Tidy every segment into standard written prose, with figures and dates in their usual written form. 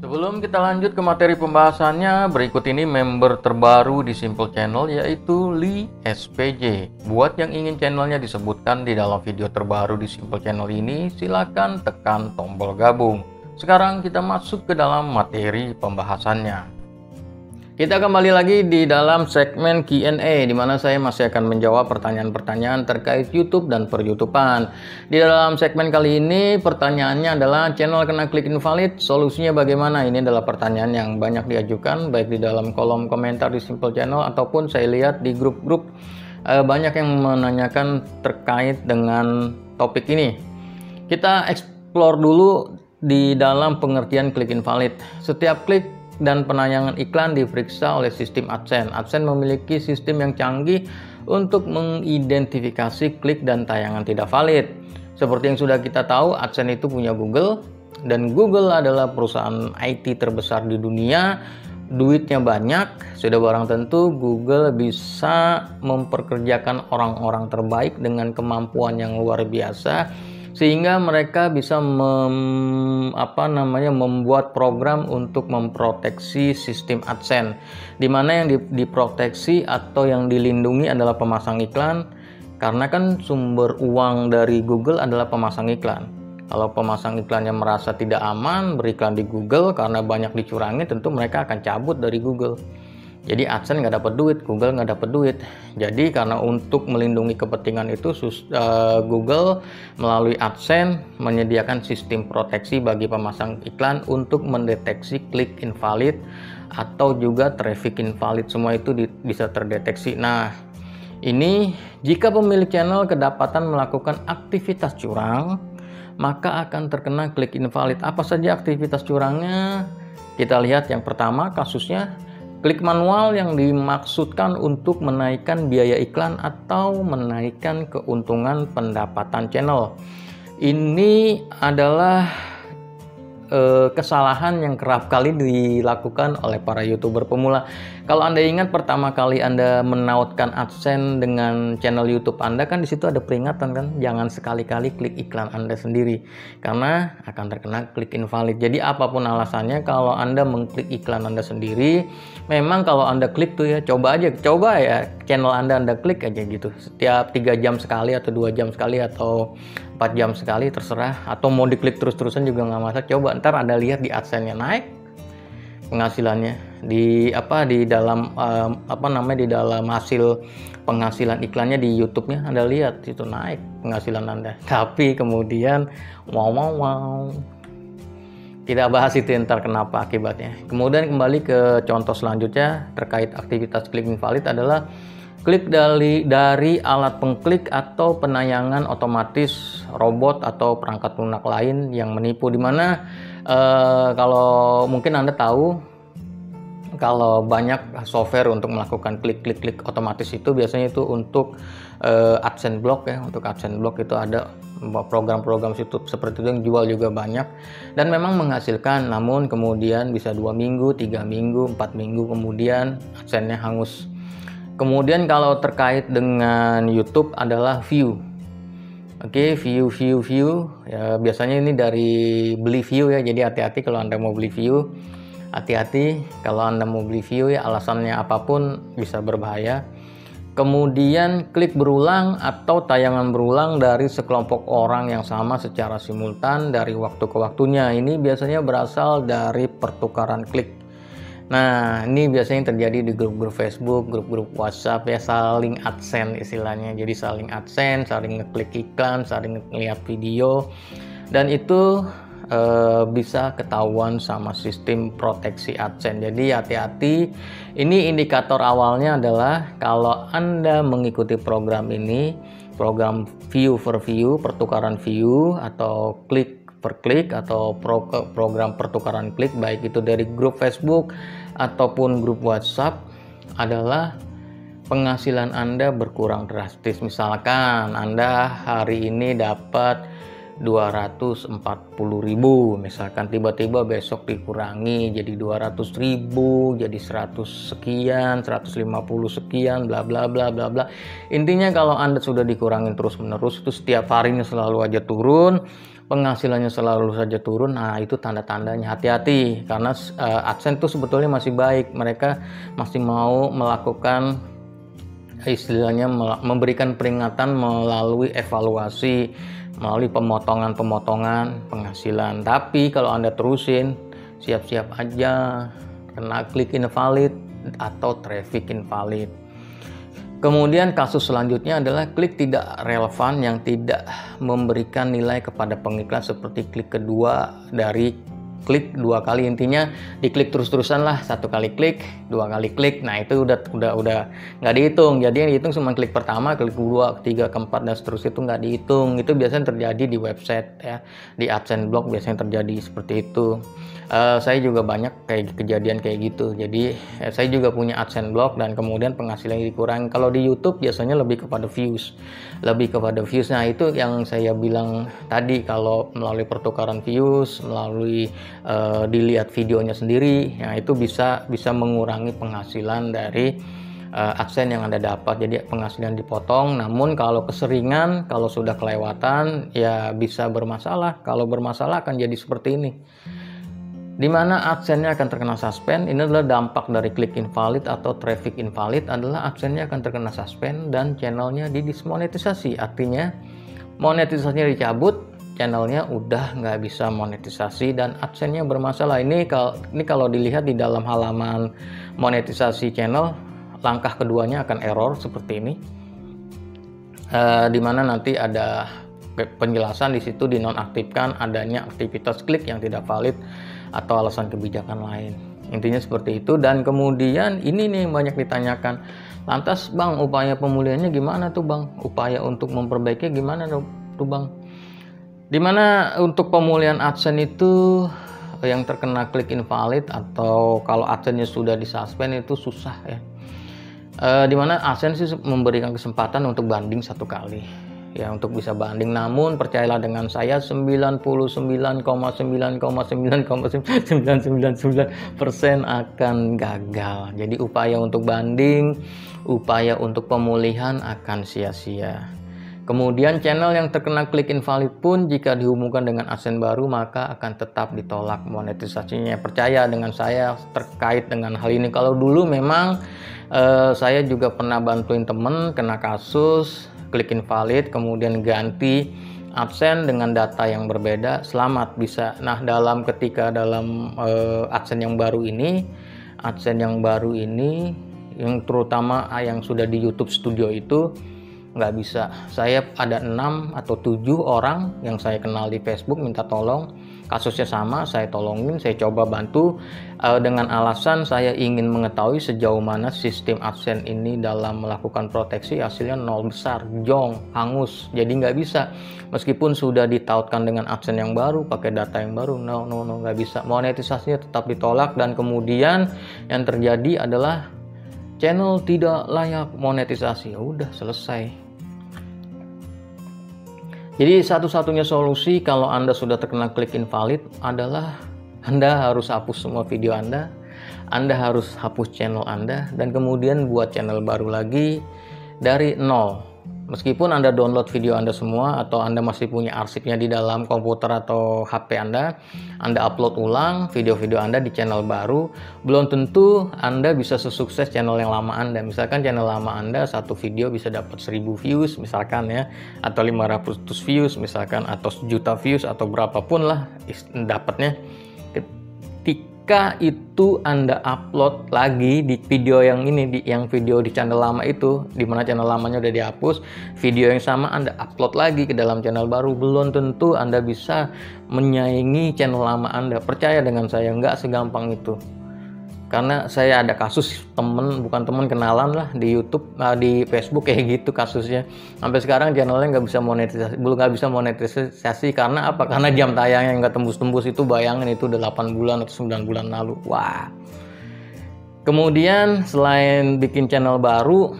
Sebelum kita lanjut ke materi pembahasannya, berikut ini member terbaru di Simple Channel yaitu Lee SPJ. Buat yang ingin channelnya disebutkan di dalam video terbaru di Simple Channel ini, silakan tekan tombol gabung. Sekarang kita masuk ke dalam materi pembahasannya. Kita kembali lagi di dalam segmen Q&A, di mana saya masih akan menjawab pertanyaan-pertanyaan terkait YouTube dan per-YouTubean. Di dalam segmen kali ini pertanyaannya adalah channel kena klik invalid, solusinya bagaimana? Ini adalah pertanyaan yang banyak diajukan baik di dalam kolom komentar di Simple Channel ataupun saya lihat di grup-grup banyak yang menanyakan terkait dengan topik ini. Kita explore dulu di dalam pengertian klik invalid. Setiap klik dan penayangan iklan diperiksa oleh sistem AdSense. AdSense memiliki sistem yang canggih untuk mengidentifikasi klik dan tayangan tidak valid. Seperti yang sudah kita tahu, AdSense itu punya Google, dan Google adalah perusahaan IT terbesar di dunia. Duitnya banyak, sudah barang tentu Google bisa memperkerjakan orang-orang terbaik dengan kemampuan yang luar biasa, sehingga mereka bisa membuat program untuk memproteksi sistem AdSense, di mana yang diproteksi atau yang dilindungi adalah pemasang iklan, karena kan sumber uang dari Google adalah pemasang iklan. Kalau pemasang iklannya merasa tidak aman beriklan di Google karena banyak dicurangi, tentu mereka akan cabut dari Google. Jadi AdSense nggak dapat duit, Google nggak dapat duit. Jadi karena untuk melindungi kepentingan itu, Google melalui AdSense menyediakan sistem proteksi bagi pemasang iklan untuk mendeteksi klik invalid atau juga traffic invalid. Semua itu bisa terdeteksi. Nah, ini jika pemilik channel kedapatan melakukan aktivitas curang, maka akan terkena klik invalid. Apa saja aktivitas curangnya? Kita lihat yang pertama kasusnya. Klik manual yang dimaksudkan untuk menaikkan biaya iklan atau menaikkan keuntungan pendapatan channel. Ini adalah kesalahan yang kerap kali dilakukan oleh para YouTuber pemula. Kalau Anda ingat pertama kali Anda menautkan AdSense dengan channel YouTube Anda, kan di situ ada peringatan kan, jangan sekali-kali klik iklan Anda sendiri karena akan terkena klik invalid. Jadi apapun alasannya, kalau Anda mengklik iklan Anda sendiri, memang kalau Anda klik tuh ya, coba ya channel Anda klik aja gitu. Setiap 3 jam sekali atau 2 jam sekali atau 4 jam sekali, terserah, atau mau diklik terus-terusan juga nggak masalah. Coba ntar Anda lihat di AdSense-nya naik penghasilannya di dalam di dalam hasil penghasilan iklannya di YouTube-nya, Anda lihat itu naik penghasilan Anda. Tapi kemudian wow kita bahas itu ntar kenapa akibatnya. Kemudian kembali ke contoh selanjutnya terkait aktivitas klik invalid adalah klik dari alat pengklik atau penayangan otomatis robot atau perangkat lunak lain yang menipu, dimana kalau mungkin Anda tahu, kalau banyak software untuk melakukan klik otomatis itu biasanya itu untuk AdSense Block ya. Untuk AdSense Block itu ada program-program YouTube seperti itu yang jual juga banyak dan memang menghasilkan, namun kemudian bisa 2 minggu, 3 minggu, 4 minggu kemudian AdSense-nya hangus. Kemudian kalau terkait dengan YouTube adalah view. Oke, view ya, biasanya ini dari beli view ya. Jadi hati-hati kalau Anda mau beli view. Hati-hati kalau Anda mau beli view ya, alasannya apapun bisa berbahaya. Kemudian klik berulang atau tayangan berulang dari sekelompok orang yang sama secara simultan dari waktu ke waktunya. Ini biasanya berasal dari pertukaran klik. Nah, ini biasanya terjadi di grup-grup Facebook, grup-grup WhatsApp ya, saling AdSense istilahnya. Jadi saling AdSense, saling ngeklik iklan, saling ngeliat video, dan itu bisa ketahuan sama sistem proteksi AdSense. Jadi hati-hati. Ini indikator awalnya adalah kalau Anda mengikuti program ini, program view per view, pertukaran view atau klik per klik atau program pertukaran klik, baik itu dari grup Facebook ataupun grup WhatsApp, adalah penghasilan Anda berkurang drastis. Misalkan Anda hari ini dapat 240.000, misalkan tiba-tiba besok dikurangi jadi 200.000, jadi 100 sekian, 150 sekian, bla bla bla bla bla. Intinya kalau Anda sudah dikurangin terus-menerus, itu setiap harinya selalu aja turun, penghasilannya selalu saja turun, nah itu tanda-tandanya hati-hati, karena AdSense itu sebetulnya masih baik, mereka masih mau melakukan istilahnya memberikan peringatan melalui evaluasi, melalui pemotongan-pemotongan penghasilan. Tapi kalau Anda terusin, siap-siap aja kena klik invalid atau traffic invalid. Kemudian kasus selanjutnya adalah klik tidak relevan yang tidak memberikan nilai kepada pengiklan, seperti klik kedua dari klik 2 kali, intinya diklik terus-terusan lah, 1 kali klik, 2 kali klik. Nah itu udah nggak dihitung. Jadi yang dihitung cuma klik pertama, klik kedua, ketiga, keempat dan seterusnya, itu nggak dihitung. Itu biasanya terjadi di website ya, di AdSense blog biasanya terjadi seperti itu. Saya juga banyak kejadian kayak gitu. Jadi saya juga punya AdSense blog dan kemudian penghasilannya dikurangi. Kalau di YouTube biasanya lebih kepada views, Nah itu yang saya bilang tadi, kalau melalui pertukaran views, melalui dilihat videonya sendiri, ya itu bisa mengurangi penghasilan dari AdSense yang Anda dapat. Jadi penghasilan dipotong, namun kalau keseringan, kalau sudah kelewatan ya bisa bermasalah. Kalau bermasalah akan jadi seperti ini, dimana AdSense-nya akan terkena suspend. Ini adalah dampak dari klik invalid atau traffic invalid, adalah AdSense-nya akan terkena suspend dan channelnya didismonetisasi. Artinya monetisasinya dicabut, channelnya udah nggak bisa monetisasi dan AdSense-nya bermasalah. Ini kalau dilihat di dalam halaman monetisasi channel, langkah keduanya akan error seperti ini, dimana nanti ada penjelasan di situ, dinonaktifkan adanya aktivitas klik yang tidak valid atau alasan kebijakan lain. Intinya seperti itu. Dan kemudian ini nih yang banyak ditanyakan, lantas Bang, upaya pemulihannya gimana tuh Bang? Upaya untuk memperbaiki gimana tuh Bang? Dimana untuk pemulihan AdSense itu yang terkena klik invalid atau kalau AdSense-nya sudah disuspend itu susah ya. Dimana AdSense sih memberikan kesempatan untuk banding 1 kali ya, untuk bisa banding. Namun percayalah dengan saya, 99,99999% akan gagal. Jadi upaya untuk banding, upaya untuk pemulihan akan sia-sia. Kemudian channel yang terkena klik invalid pun jika dihubungkan dengan AdSense baru maka akan tetap ditolak monetisasinya. Percaya dengan saya terkait dengan hal ini. Kalau dulu memang saya juga pernah bantuin temen kena kasus klik invalid, kemudian ganti AdSense dengan data yang berbeda, selamat bisa. Nah ketika dalam AdSense yang baru ini, yang terutama yang sudah di YouTube Studio itu nggak bisa. Saya ada 6 atau 7 orang yang saya kenal di Facebook minta tolong, kasusnya sama, saya tolongin, saya coba bantu dengan alasan saya ingin mengetahui sejauh mana sistem AdSense ini dalam melakukan proteksi. Hasilnya 0 besar, jong, hangus, jadi nggak bisa. Meskipun sudah ditautkan dengan AdSense yang baru, pakai data yang baru, no, nggak bisa. Monetisasinya tetap ditolak dan kemudian yang terjadi adalah channel tidak layak monetisasi. Ya udah, selesai. Jadi satu-satunya solusi kalau Anda sudah terkena klik invalid adalah Anda harus hapus semua video Anda harus hapus channel Anda, dan kemudian buat channel baru lagi dari nol. Meskipun Anda download video Anda semua atau Anda masih punya arsipnya di dalam komputer atau HP Anda upload ulang video-video Anda di channel baru, belum tentu Anda bisa sesukses channel yang lama Anda. Misalkan channel lama Anda satu video bisa dapat 1000 views misalkan ya, atau 500 views misalkan, atau 1 juta views atau berapapun lah dapatnya. Ketika itu Anda upload lagi di video yang ini, yang video di channel lama itu, dimana channel lamanya udah dihapus, video yang sama Anda upload lagi ke dalam channel baru, belum tentu Anda bisa menyaingi channel lama Anda. Percaya dengan saya, nggak segampang itu. Karena saya ada kasus bukan temen, kenalan lah di YouTube, di Facebook kayak gitu kasusnya. Sampai sekarang channelnya nggak bisa monetisasi karena apa? Karena jam tayangnya nggak tembus-tembus. Itu bayangin, itu udah 8 bulan atau 9 bulan lalu. Wah. Kemudian selain bikin channel baru,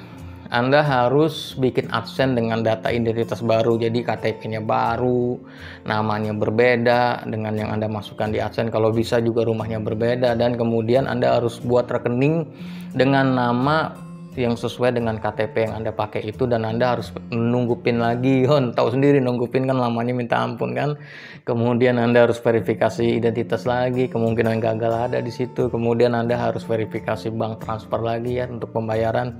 Anda harus bikin AdSense dengan data identitas baru. Jadi KTP-nya baru, namanya berbeda dengan yang Anda masukkan di AdSense. Kalau bisa juga rumahnya berbeda. Dan kemudian Anda harus buat rekening dengan nama yang sesuai dengan KTP yang Anda pakai itu, dan Anda harus nunggu PIN lagi. Tahu sendiri nunggu PIN kan lamanya minta ampun kan. Kemudian Anda harus verifikasi identitas lagi, kemungkinan gagal ada di situ. Kemudian Anda harus verifikasi bank transfer lagi ya untuk pembayaran.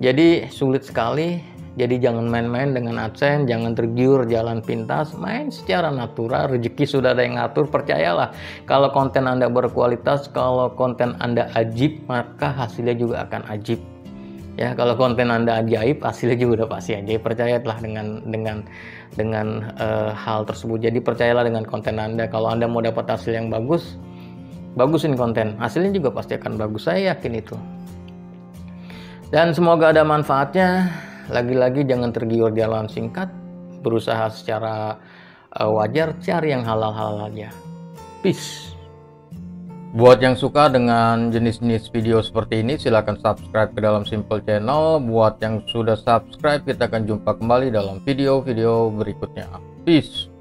Jadi sulit sekali. Jadi jangan main-main dengan AdSense, jangan tergiur jalan pintas, main secara natural, rezeki sudah ada yang ngatur, percayalah. Kalau konten Anda berkualitas, kalau konten Anda ajib, maka hasilnya juga akan ajib. Ya, kalau konten Anda ajaib, hasilnya juga udah pasti ajaib. Percayalah dengan hal tersebut. Jadi percayalah dengan konten Anda. Kalau Anda mau dapat hasil yang bagus, bagusin konten, hasilnya juga pasti akan bagus. Saya yakin itu. Dan semoga ada manfaatnya. Lagi-lagi jangan tergiur jalan singkat, berusaha secara wajar, cari yang halal-halal aja. Peace. Buat yang suka dengan jenis-jenis video seperti ini, silahkan subscribe ke dalam Simple Channel. Buat yang sudah subscribe, kita akan jumpa kembali dalam video-video berikutnya. Peace.